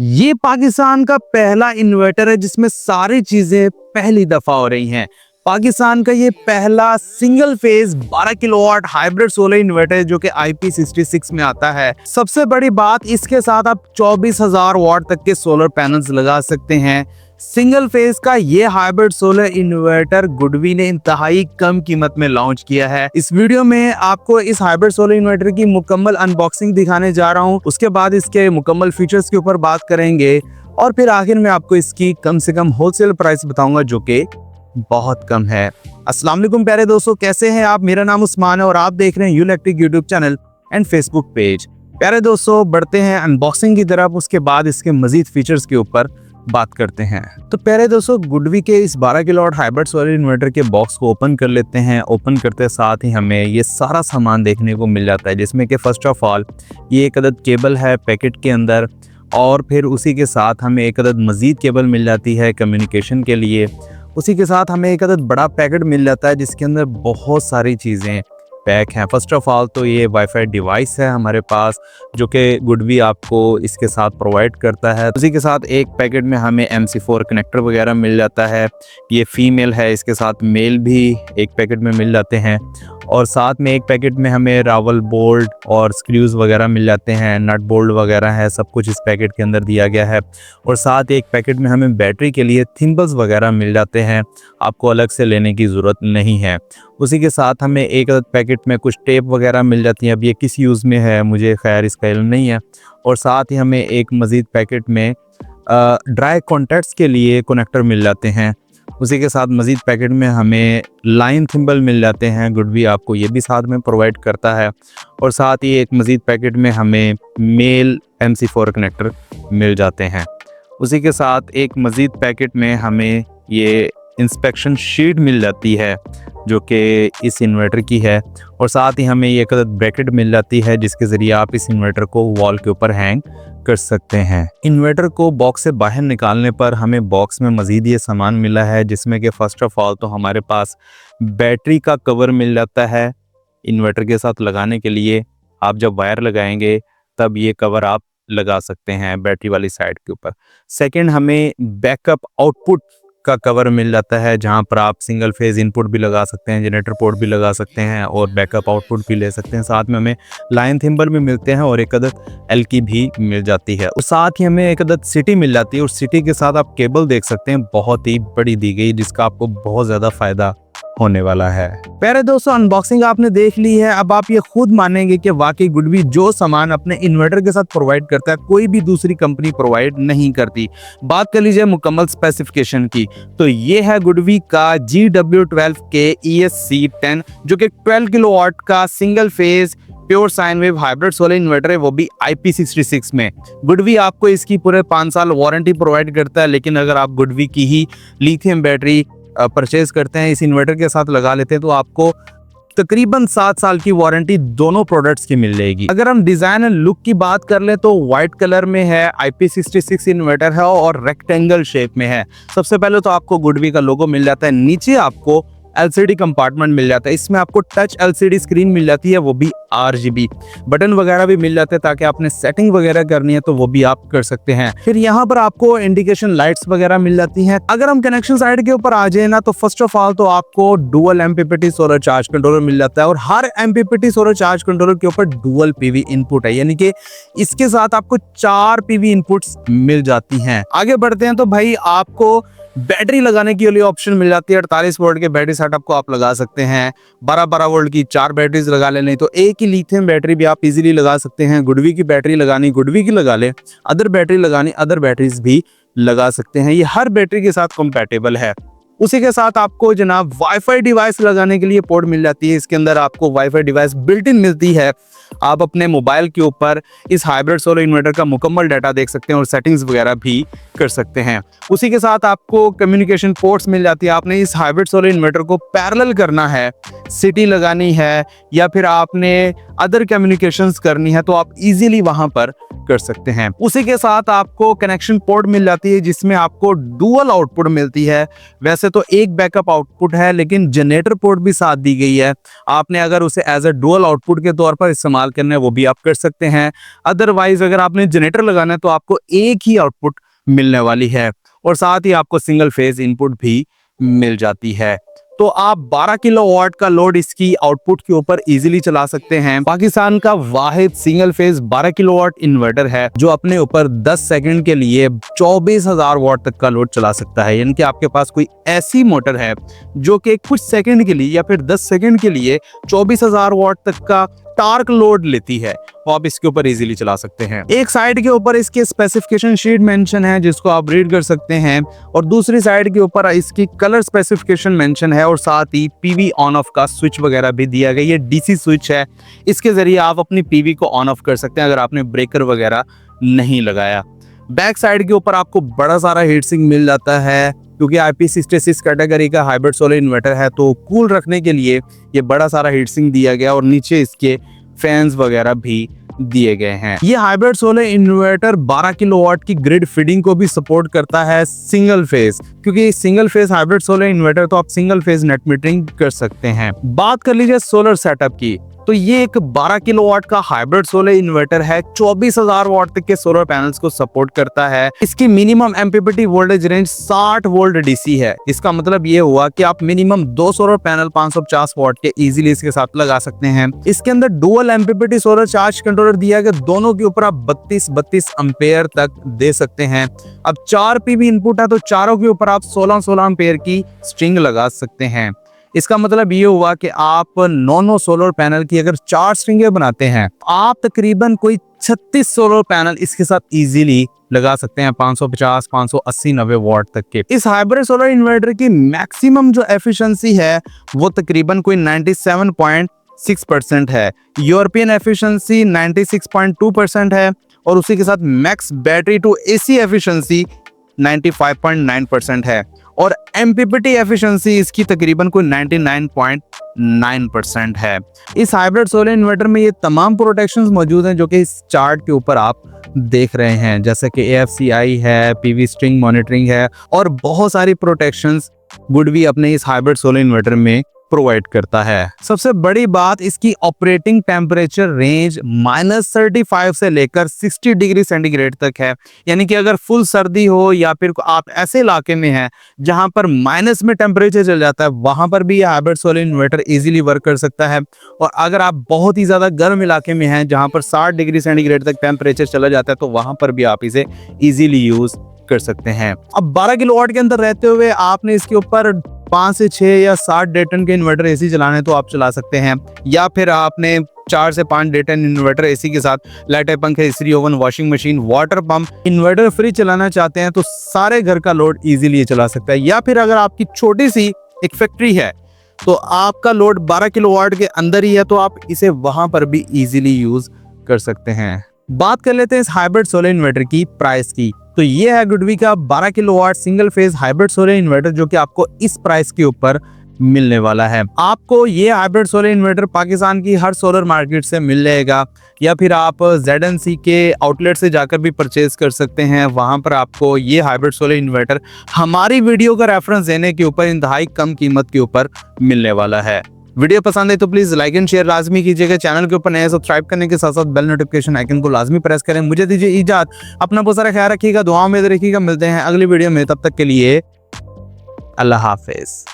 ये पाकिस्तान का पहला इन्वर्टर है जिसमें सारी चीजें पहली दफा हो रही हैं। पाकिस्तान का ये पहला single phase 12 kilowatt hybrid solar inverter है जो कि IP66 में आता है। सबसे बड़ी बात, इसके साथ आप 24,000 वाट तक के सोलर पैनल्स लगा सकते हैं। सिंगल फेज का ये हाइब्रिड सोलर इन्वर्टर गुडवी ने इंतहाई कम कीमत में लॉन्च किया है। इस वीडियो में आपको इस हाइब्रिड सोलर इन्वर्टर की मुकम्मल अनबॉक्सिंग दिखाने जा रहा हूँ। उसके बाद इसके मुकम्मल फीचर्स के ऊपर बात करेंगे और फिर आखिर में आपको इसकी कम से कम होलसेल प्राइस बताऊंगा जो कि बहुत कम है। अस्सलाम वालेकुम प्यारे दोस्तों, कैसे हैं आप? मेरा नाम उस्मान है और आप देख रहे हैं Ulectric YouTube channel and Facebook page. प्यारे दोस्तों, बढ़ते हैं अनबॉक्सिंग की तरफ, उसके बाद इसके मजीद फीचर्स के ऊपर बात करते हैं। तो प्यारे दोस्तों, गुडवी के इस 12 किलोवाट हाइब्रिड सोलर इन्वर्टर के बॉक्स को ओपन कर लेते हैं। ओपन करते साथ ही हमें ये सारा सामान देखने को मिल जाता है, जिसमें कि फर्स्ट ऑफ ऑल ये एक अदद केबल है पैकेट के अंदर, और फिर उसी के साथ हमें एक अदद मजीद केबल मिल जाती है कम्युनिकेशन के लिए। उसी के साथ हमें एक अदद बड़ा पैकेट मिल जाता है जिसके अंदर बहुत सारी चीज़ें पैक हैं। फर्स्ट ऑफ ऑल तो ये वाईफाई डिवाइस है हमारे पास जो कि गुडवी आपको इसके साथ प्रोवाइड करता है। उसी के साथ एक पैकेट में हमें MC4 कनेक्टर वगैरह मिल जाता है। ये फीमेल है, इसके साथ मेल भी एक पैकेट में मिल जाते हैं, और साथ में एक पैकेट में हमें रावल बोल्ट और स्क्रूज वगैरह मिल जाते हैं। नट बोल्ट वगैरह है, सब कुछ इस पैकेट के अंदर दिया गया है। और साथ एक पैकेट में हमें बैटरी के लिए थिम्बल्स वगैरह मिल जाते हैं, आपको अलग से लेने की ज़रूरत नहीं है। उसी के साथ हमें एक पैकेट में कुछ टेप वगैरह मिल जाती है। अब ये किस यूज़ में है मुझे खैर इसका इल्म नहीं है। और साथ ही हमें एक मज़ीद पैकेट में ड्राई कॉन्टैक्ट्स के लिए कनेक्टर मिल जाते हैं। उसी के साथ मज़ीद पैकेट में हमें लाइन थिम्बल मिल जाते हैं, गुडवी आपको ये भी साथ में प्रोवाइड करता है। और साथ ही एक मज़ीद पैकेट में हमें मेल MC4 कनेक्टर मिल जाते हैं। उसी के साथ एक मज़ीद पैकेट में हमें ये इंस्पेक्शन शीट मिल जाती है जो कि इस इन्वर्टर की है। और साथ ही हमें ये एक ब्रैकेट मिल जाती है जिसके ज़रिए आप इस इन्वर्टर को वॉल के ऊपर हैंग कर सकते हैं। इन्वर्टर को बॉक्स से बाहर निकालने पर हमें बॉक्स में मज़ीद ये सामान मिला है, जिसमें कि फ़र्स्ट ऑफ ऑल तो हमारे पास बैटरी का कवर मिल जाता है इन्वर्टर के साथ लगाने के लिए। आप जब वायर लगाएंगे तब ये कवर आप लगा सकते हैं बैटरी वाली साइड के ऊपर। सेकेंड, हमें बैकअप आउटपुट का कवर मिल जाता है जहां पर आप सिंगल फेज इनपुट भी लगा सकते हैं, जनरेटर पोर्ट भी लगा सकते हैं और बैकअप आउटपुट भी ले सकते हैं। साथ में हमें लाइन थिम्बल भी मिलते हैं और एक अदद एल की भी मिल जाती है। और साथ ही हमें एक अदद सिटी मिल जाती है, और सिटी के साथ आप केबल देख सकते हैं, बहुत ही बड़ी दी गई, जिसका आपको बहुत ज़्यादा फ़ायदा होने वाला है। प्यारे दोस्तों, अनबॉक्सिंग आपने देख ली है। अब आप ये खुद मानेंगे कि वाकई गुडवी जो सामान अपने इन्वर्टर के साथ प्रोवाइड करता है कोई भी दूसरी कंपनी प्रोवाइड नहीं करती। बात कर लीजिए मुकम्मल स्पेसिफिकेशन की, तो ये है गुडवी का GW12K ESC10 जो कि 12 किलोवाट का single phase pure sine wave hybrid solar inverter है, वो भी IP66 में। गुडवी आपको इसकी पूरे 5 साल वारंटी प्रोवाइड करता है, लेकिन अगर आप गुडवी की ही लिथियम बैटरी परचेज करते हैं, इस इन्वर्टर के साथ लगा लेते हैं, तो आपको तकरीबन 7 साल की वारंटी दोनों प्रोडक्ट्स की मिल जाएगी। अगर हम डिजाइन एंड लुक की बात कर लें तो व्हाइट कलर में है, IP66 इन्वर्टर है और रेक्टेंगल शेप में है। सबसे पहले तो आपको गुडवी का लोगो मिल जाता है, नीचे आपको LCD कंपार्टमेंट मिल जाता है, इसमें आपको टच LCD स्क्रीन मिल जाती है, वो भी RGB। बटन वगैरह भी मिल जाते हैं ताकि आपने सेटिंग वगैरह करनी है तो वो भी आप कर सकते हैं। फिर यहाँ पर आपको इंडिकेशन लाइट्स वगैरह मिल जाती हैं। अगर हम कनेक्शन साइड के ऊपर आ जाए ना, तो फर्स्ट ऑफ ऑल तो आपको dual MPPT solar charge controller मिल जाता है, और हर MPPT सोलर चार्ज कंट्रोलर के ऊपर डुअल PV इनपुट है, यानी कि इसके साथ आपको 4 PV इनपुट्स मिल जाती हैं। आगे बढ़ते हैं तो भाई आपको बैटरी लगाने के लिए ऑप्शन मिल जाती है। 48 वोल्ट के बैटरी सेटअप को आप लगा सकते हैं, 12-12 वोल्ट की 4 बैटरीज लगा लें, नहीं तो एक ही लिथियम बैटरी भी आप इजीली लगा सकते हैं। गुडवी की बैटरी लगानी गुडवी की लगा ले, अदर बैटरी लगानी अदर बैटरीज भी लगा सकते हैं। ये हर बैटरी के साथ कंपैटिबल है। उसी के साथ आपको जनाब वाईफाई डिवाइस लगाने के लिए पोर्ट मिल जाती है। इसके अंदर आपको वाईफाई डिवाइस बिल्ट इन मिलती है। आप अपने मोबाइल के ऊपर इस हाइब्रिड सोलर इन्वर्टर का मुकम्मल डाटा देख सकते हैं और सेटिंग्स वगैरह भी कर सकते हैं। उसी के साथ आपको कम्युनिकेशन पोर्ट्स मिल जाती है। आपने इस हाइब्रिड सोलर इन्वर्टर को पैरेलल करना है, सिटी लगानी है या फिर आपने अदर कम्युनिकेशंस करनी है तो आप इजीली वहां पर कर सकते हैं। उसी के साथ आपको कनेक्शन पोर्ट मिल जाती है जिसमें आपको डुअल आउटपुट मिलती है। वैसे तो एक बैकअप आउटपुट है लेकिन जनरेटर पोर्ट भी साथ दी गई है। आपने अगर उसे एज अ डुअल आउटपुट के तौर पर इस्तेमाल इस्तेमाल करना है वो भी आप कर सकते हैं। अदरवाइज अगर आपने जनरेटर लगाना है तो आपको एक ही आउटपुट मिलने वाली है और साथ ही आपको सिंगल फेज इनपुट भी मिल जाती है। तो आप 12 किलोवाट का लोड इसकी आउटपुट के ऊपर इजीली चला सकते हैं। पाकिस्तान का वाहिद सिंगल फेज 12 किलोवाट इन्वर्टर है जो अपने ऊपर 10 सेकंड के लिए 24,000 वाट तक का लोड चला सकता है। यानी कि आपके पास कोई ऐसी मोटर है जो कि कुछ सेकंड के लिए या फिर 10 सेकंड के लिए 24,000 वाट तक का टार्क लोड लेती है, तो आप इसके ऊपर इजीली चला सकते हैं। एक साइड के ऊपर इसके स्पेसिफिकेशन शीट मेंशन है जिसको आप रीड कर सकते हैं और दूसरी साइड के ऊपर इसकी कलर स्पेसिफिकेशन मेंशन है और साथ ही पीवी ऑन ऑफ का स्विच वगैरह भी दिया गया। ये डीसी स्विच है, इसके जरिए आप अपनी पीवी को ऑन ऑफ कर सकते हैं अगर आपने ब्रेकर वगैरह नहीं लगाया। बैक साइड के ऊपर आपको बड़ा सारा हीट सिंक मिल जाता है क्योंकि IP66 कैटेगरी का हाइब्रिड सोलर इन्वर्टर है, तो कूल रखने के लिए ये बड़ा सारा हीट सिंक दिया गया और नीचे इसके फैंस वगैरह भी दिए गए हैं। ये हाइब्रिड सोलर इन्वर्टर 12 किलोवाट की ग्रिड फीडिंग को भी सपोर्ट करता है सिंगल फेज, क्योंकि single phase hybrid solar inverter तो आप सिंगल फेज नेट मीटरिंग कर सकते हैं। बात कर लीजिए सोलर सेटअप की, तो ये एक 12 किलोवाट का हाइब्रिड सोलर इन्वर्टर है, 24,000 वाट तक के सोलर पैनल्स को सपोर्ट करता है। इसकी minimum MPPT voltage range 60 volt DC है। इसका मतलब ये हुआ कि आप मिनिमम 2 सोलर पैनल 550 वाट के इजीली इसके साथ लगा सकते हैं। इसके अंदर dual MPPT solar charge controller दिया गया, दोनों के ऊपर आप 32 एम्पेयर तक दे सकते हैं। अब 4 पीवी इनपुट है तो चारों के ऊपर आप 16 एम्पेयर की स्ट्रिंग लगा सकते हैं। इसका मतलब ये हुआ कि आप 9 सोलर पैनल की अगर 4 स्ट्रिंगें बनाते हैं, आप तकरीबन कोई 36 सोलर पैनल इसके साथ इजीली लगा सकते हैं 550, 580, 90 वाट तक के। इस हाइब्रिड सोलर इन्वर्टर की मैक्सिमम जो एफिशिएंसी है वो तकरीबन कोई 97.6% है। यूरोपियन एफिशिएंसी 96.2% है और उसी के साथ max battery to AC efficiency 95.9% है और एमपीपीटी एफिशिएंसी इसकी तकरीबन कोई 99.9% है। इस हाइब्रिड सोलर इन्वर्टर में ये तमाम प्रोटेक्शंस मौजूद हैं जो कि इस चार्ट के ऊपर आप देख रहे हैं, जैसे कि AFCI है, पीवी स्ट्रिंग मॉनिटरिंग है और बहुत सारी प्रोटेक्शंस गुडवी अपने इस हाइब्रिड सोलर इन्वर्टर में प्रोवाइड करता है। सबसे बड़ी बात इसकी ऑपरेटिंग टेम्परेचर रेंज -35 से लेकर 60 डिग्री सेंटीग्रेड तक है। यानी कि अगर फुल सर्दी हो या फिर आप ऐसे इलाके में हैं जहां पर माइनस में टेम्परेचर चल जाता है, वहां पर भी ये hybrid solar inverter easily work कर सकता है। और अगर आप बहुत ही ज्यादा गर्म इलाके में हैं जहां पर 60 डिग्री सेंटीग्रेड तक टेम्परेचर चला जाता है, तो वहां पर भी आप इसे इजीली यूज कर सकते हैं। अब 12 किलोवाट के अंदर रहते हुए आपने इसके ऊपर 5 से 6 या 7 डेटन के इन्वर्टर एसी चलाने तो आप चला सकते हैं, या फिर आपने 4 से 5 डेटन इन्वर्टर एसी के साथ लाइटें, पंखे, इस्त्री, oven, washing machine, water pump, inverter free चलाना चाहते हैं तो सारे घर का लोड इजीली चला सकता है। या फिर अगर आपकी छोटी सी एक फैक्ट्री है तो आपका लोड 12 किलोवाट के अंदर ही है तो आप इसे वहां पर भी इजीली यूज कर सकते हैं। बात कर लेते हैं इस हाइब्रिड सोलर इन्वर्टर की प्राइस की। तो ये है गुडवी का 12 kilowatt single phase hybrid solar inverter जो कि आपको इस प्राइस के ऊपर मिलने वाला है। आपको ये हाइब्रिड सोलर इन्वर्टर पाकिस्तान की हर सोलर मार्केट से मिल जाएगा, या फिर आप ZNC के आउटलेट से जाकर भी परचेज कर सकते हैं। वहां पर आपको ये हाइब्रिड सोलर इन्वर्टर हमारी वीडियो का रेफरेंस देने के ऊपर इंतहाई कम कीमत के ऊपर मिलने वाला है। वीडियो पसंद है तो प्लीज लाइक एंड शेयर लाजमी कीजिएगा। चैनल के ऊपर नए सब्सक्राइब करने के साथ साथ बेल नोटिफिकेशन आइकन को लाजमी प्रेस करें। मुझे दीजिए इजाजत, अपना बहुत सारा ख्याल रखिएगा, दुआओं में रखिएगा। मिलते हैं अगली वीडियो में, तब तक के लिए अल्लाह हाफिज।